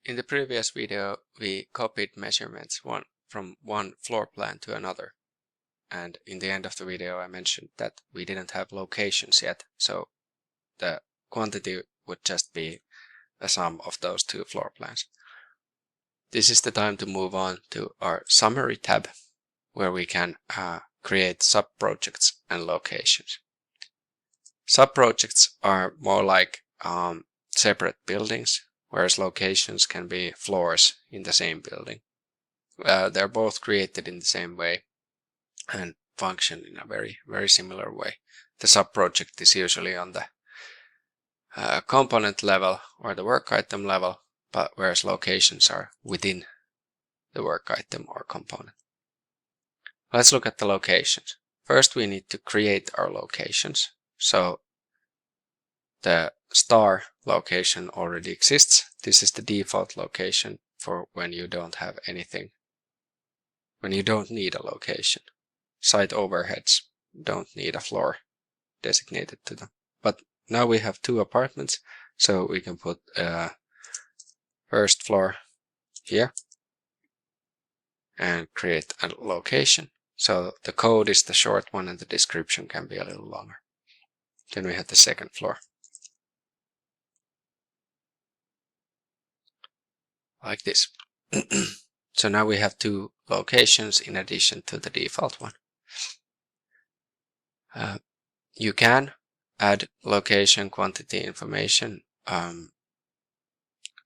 In the previous video, we copied measurements from one floor plan to another. And in the end of the video, I mentioned that we didn't have locations yet, so the quantity would just be a sum of those two floor plans. This is the time to move on to our Summary tab, where we can create sub-projects and locations. Sub-projects are more like separate buildings, whereas locations can be floors in the same building. They're both created in the same way and function in a very similar way. The sub-project is usually on the component level or the work item level, but whereas locations are within the work item or component. Let's look at the locations. First, we need to create our locations. So the star location already exists. This is the default location for when you don't have anything, when you don't need a location. Site overheads don't need a floor designated to them. But now we have two apartments, so we can put first floor here and create a location. So the code is the short one and the description can be a little longer. Then we have the second floor. Like this. So now we have two locations in addition to the default one. You can add location quantity information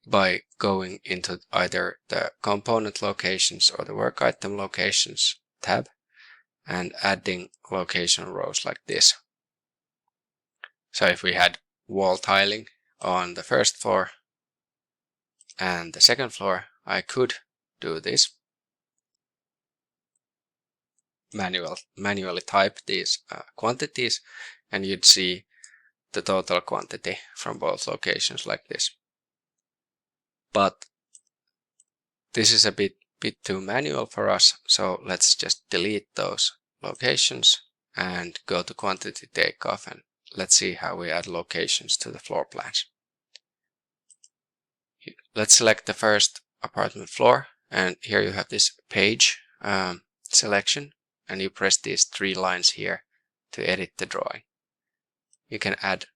by going into either the component locations or the work item locations tab and adding location rows like this. So if we had wall tiling on the first floor and the second floor, I could do this. Manually type these quantities, and you'd see the total quantity from both locations like this. But this is a bit too manual for us, so let's just delete those locations and go to quantity takeoff, and let's see how we add locations to the floor plans. Let's select the first apartment floor, and here you have this page selection, and you press these three lines here to edit the drawing. You can add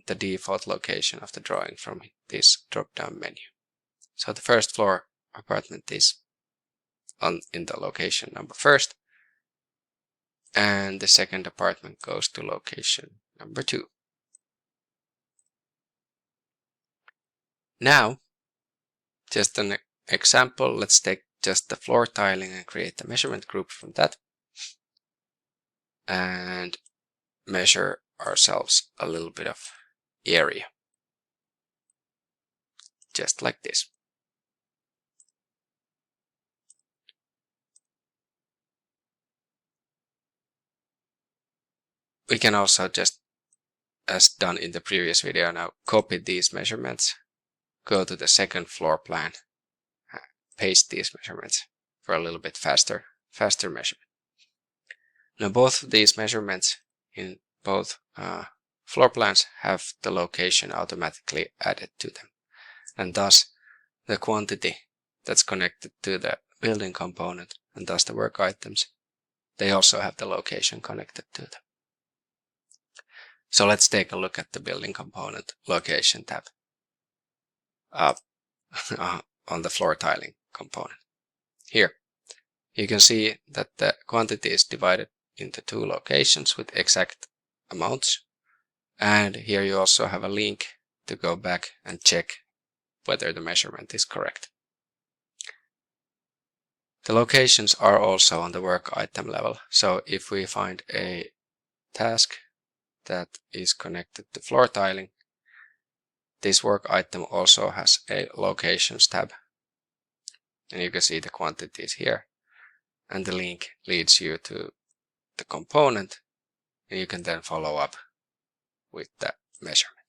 the default location of the drawing from this drop-down menu. So the first floor apartment is in the location number first, and the second apartment goes to location number 2. Now, just an example, let's take just the floor tiling and create a measurement group from that and measure ourselves a little bit of area, just like this. We can also just, as done in the previous video, now copy these measurements, go to the second floor plan, paste these measurements for a little bit faster measurement. Now both of these measurements in both floor plans have the location automatically added to them, and thus the quantity that's connected to the building component and thus the work items, they also have the location connected to them. So let's take a look at the building component location tab on the floor tiling component. Here you can see that the quantity is divided into two locations with exact amounts, and here you also have a link to go back and check whether the measurement is correct. The locations are also on the work item level, so if we find a task that is connected to floor tiling, this work item also has a locations tab, and you can see the quantities here, and the link leads you to the component, and you can then follow up with the measurement.